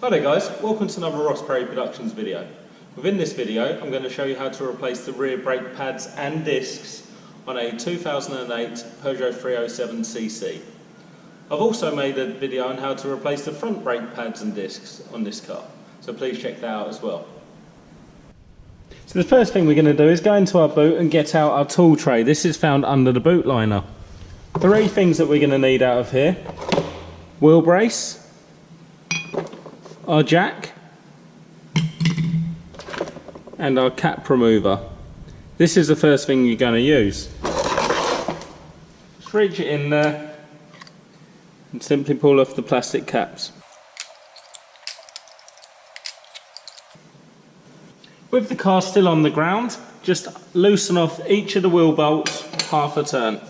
Hi there guys, welcome to another Ross Perry Productions video. Within this video I'm going to show you how to replace the rear brake pads and discs on a 2008 Peugeot 307cc. I've also made a video on how to replace the front brake pads and discs on this car, so please check that out as well. So the first thing we're going to do is go into our boot and get out our tool tray. This is found under the boot liner. Three things that we're going to need out of here: wheel brace, our jack and our cap remover. This is the first thing you're going to use. Just reach it in there and simply pull off the plastic caps. With the car still on the ground, just loosen off each of the wheel bolts half a turn.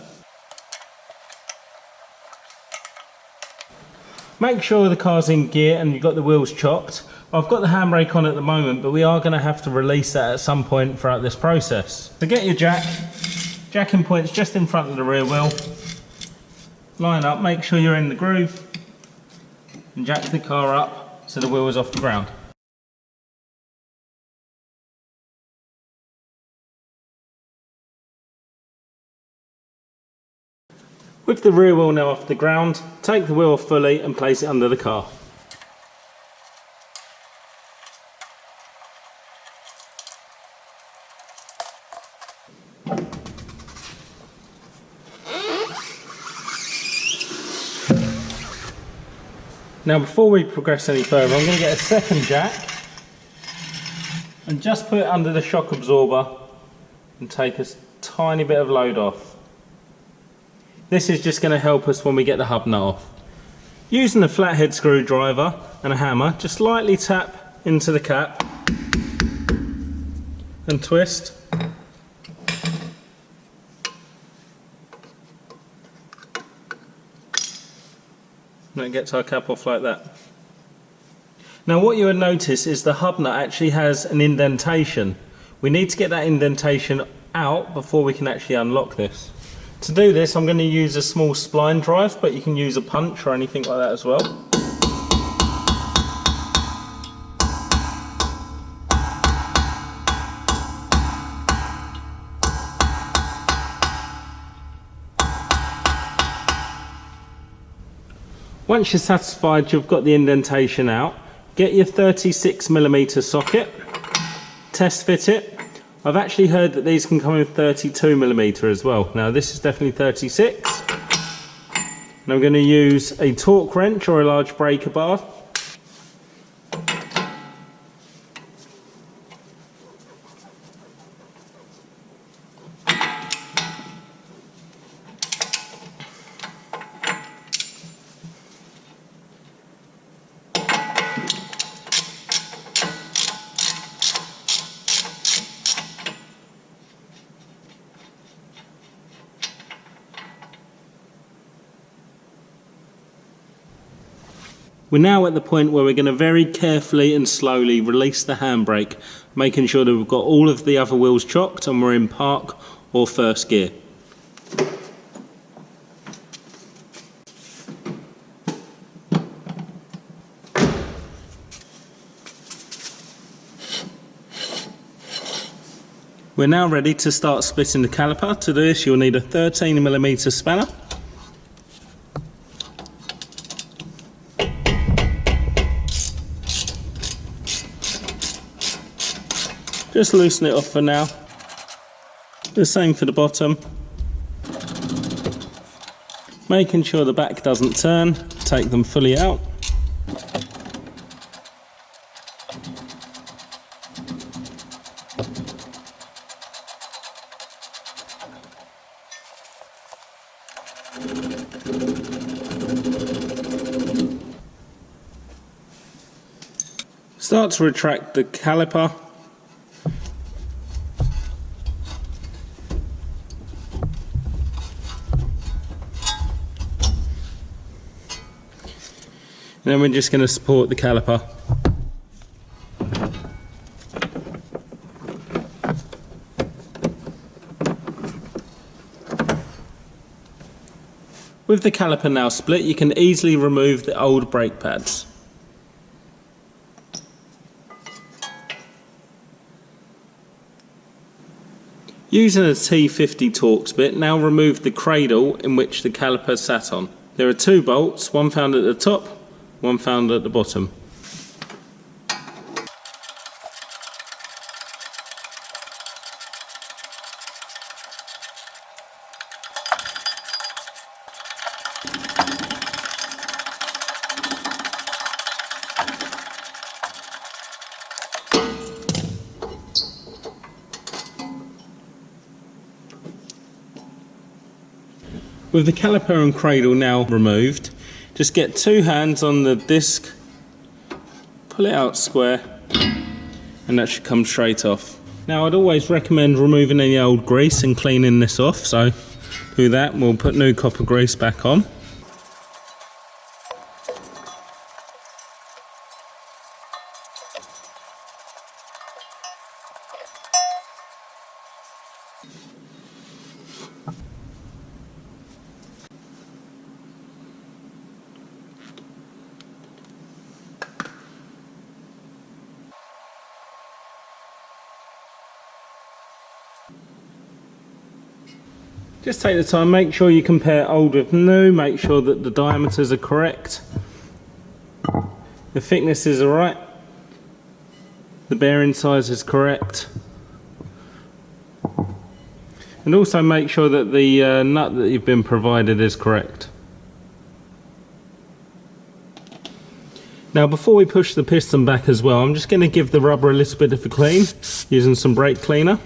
Make sure the car's in gear and you've got the wheels chocked. I've got the handbrake on at the moment, but we are going to have to release that at some point throughout this process. So get your jacking points just in front of the rear wheel. Line up, make sure you're in the groove and jack the car up so the wheel is off the ground. With the rear wheel now off the ground, take the wheel off fully and place it under the car. Now before we progress any further, I'm going to get a second jack and just put it under the shock absorber and take a tiny bit of load off. This is just going to help us when we get the hub nut off. Using a flathead screwdriver and a hammer, just lightly tap into the cap and twist. And it gets our cap off like that. Now what you would notice is the hub nut actually has an indentation. We need to get that indentation out before we can actually unlock this. To do this, I'm going to use a small spline drive, but you can use a punch or anything like that as well. Once you're satisfied you've got the indentation out, get your 36mm socket, test fit it. I've actually heard that these can come in 32mm as well. Now this is definitely 36. And I'm going to use a torque wrench or a large breaker bar. We're now at the point where we're going to very carefully and slowly release the handbrake, making sure that we've got all of the other wheels chocked and we're in park or first gear. We're now ready to start splitting the caliper. To do this you'll need a 13mm spanner. Just loosen it off for now. The same for the bottom. Making sure the back doesn't turn, take them fully out. Start to retract the caliper. And then we're just going to support the caliper. With the caliper now split, you can easily remove the old brake pads. Using a T50 Torx bit, now remove the cradle in which the caliper sat on. There are 2 bolts, one found at the top, one found at the bottom. With the caliper and cradle now removed, just get 2 hands on the disc, pull it out square, and that should come straight off. Now I'd always recommend removing any old grease and cleaning this off, so do that and we'll put new copper grease back on. Just take the time, make sure you compare old with new, make sure that the diameters are correct, the thicknesses are right, the bearing size is correct, and also make sure that the nut that you've been provided is correct. Now before we push the piston back as well, I'm just going to give the rubber a little bit of a clean using some brake cleaner.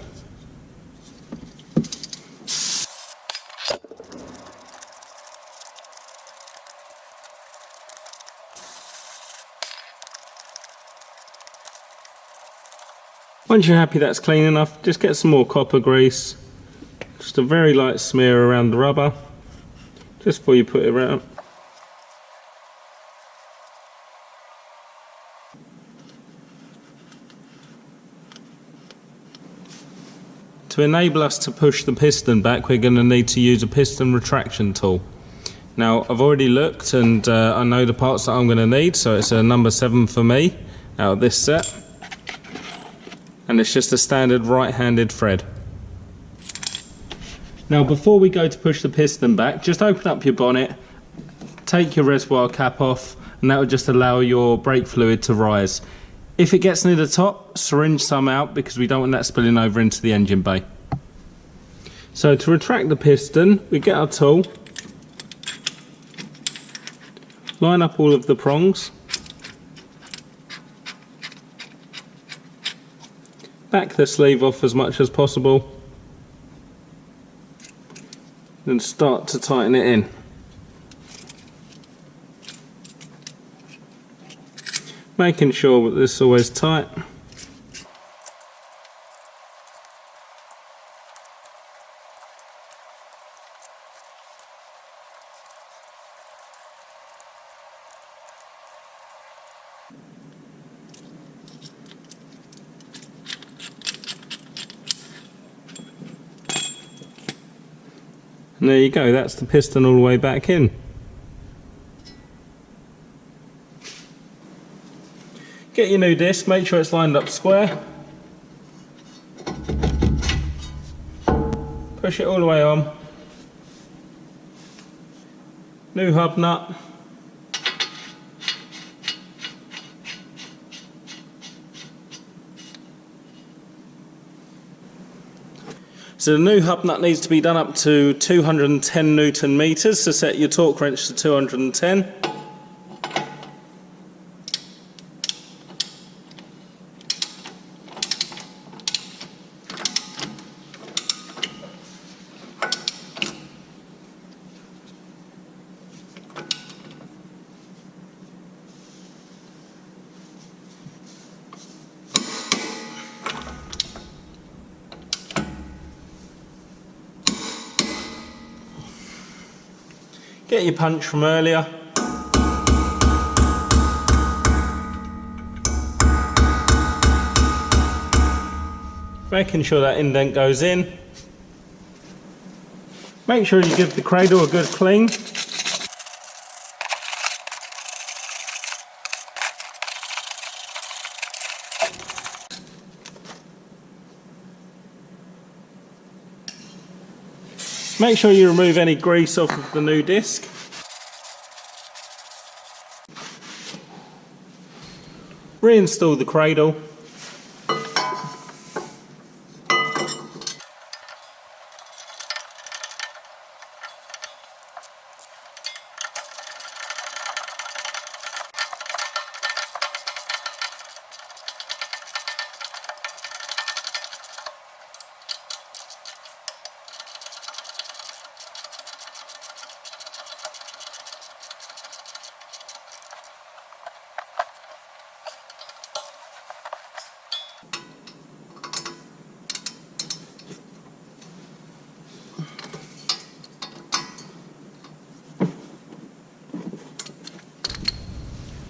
Once you're happy that's clean enough, just get some more copper grease, just a very light smear around the rubber, just before you put it around. To enable us to push the piston back, we're going to need to use a piston retraction tool. Now I've already looked and I know the parts that I'm going to need, so it's a number 7 for me out of this set. And it's just a standard right-handed thread. Now before we go to push the piston back, just open up your bonnet, take your reservoir cap off, and that will just allow your brake fluid to rise. If it gets near the top, syringe some out because we don't want that spilling over into the engine bay. So to retract the piston, we get our tool, line up all of the prongs, back the sleeve off as much as possible, and start to tighten it in. Making sure that this is always tight. And there you go, that's the piston all the way back in. Get your new disc, make sure it's lined up square. Push it all the way on. New hub nut. So the new hub nut needs to be done up to 210 Newton meters, so set your torque wrench to 210. Get your punch from earlier. Making sure that indent goes in. Make sure you give the cradle a good clean. Make sure you remove any grease off of the new disc. Reinstall the cradle.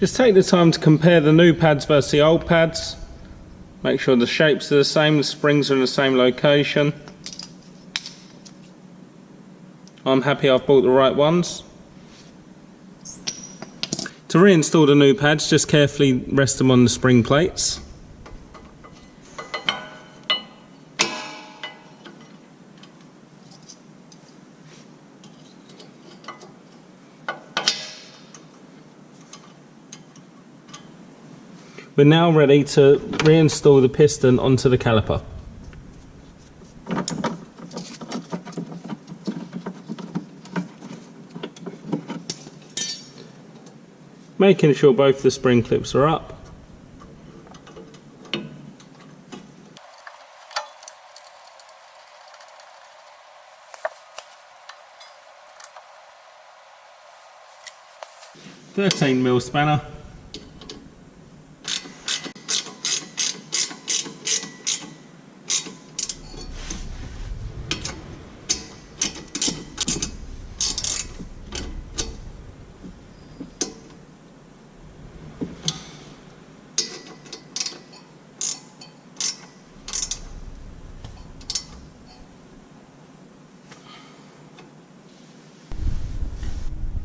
Just take the time to compare the new pads versus the old pads. Make sure the shapes are the same, the springs are in the same location. I'm happy I've bought the right ones. To reinstall the new pads, just carefully rest them on the spring plates. We're now ready to reinstall the piston onto the caliper. Making sure both the spring clips are up. .13mm spanner.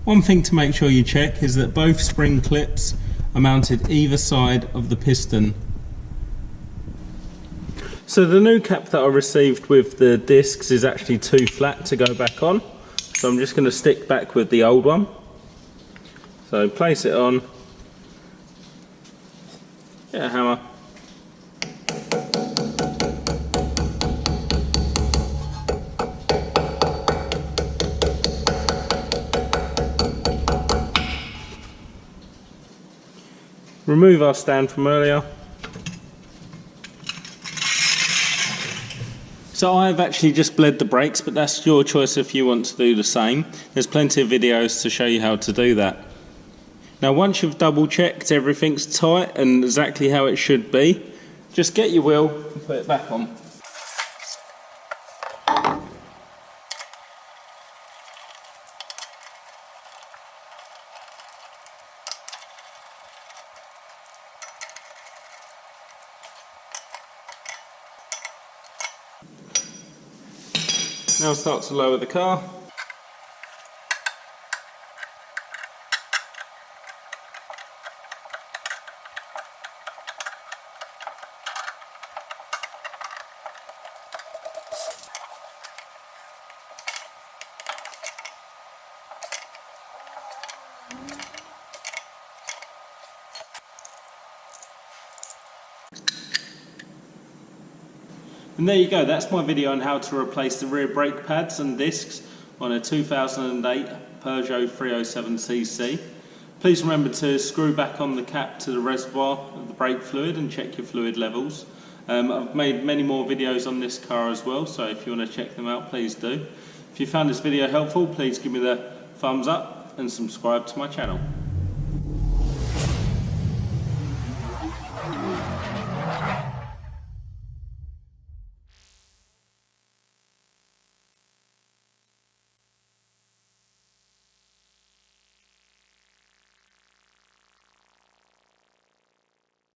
One thing to make sure you check is that both spring clips are mounted either side of the piston. So the new cap that I received with the discs is actually too flat to go back on, so I'm just going to stick back with the old one. So place it on, get a hammer, remove our stand from earlier. So I've actually just bled the brakes, but that's your choice if you want to do the same. There's plenty of videos to show you how to do that. Now once you've double checked everything's tight and exactly how it should be, just get your wheel and put it back on. Now start to lower the car. And there you go, that's my video on how to replace the rear brake pads and discs on a 2008 Peugeot 307cc. Please remember to screw back on the cap to the reservoir of the brake fluid and check your fluid levels. I've made many more videos on this car as well, so if you want to check them out, please do. If you found this video helpful, please give me the thumbs up and subscribe to my channel.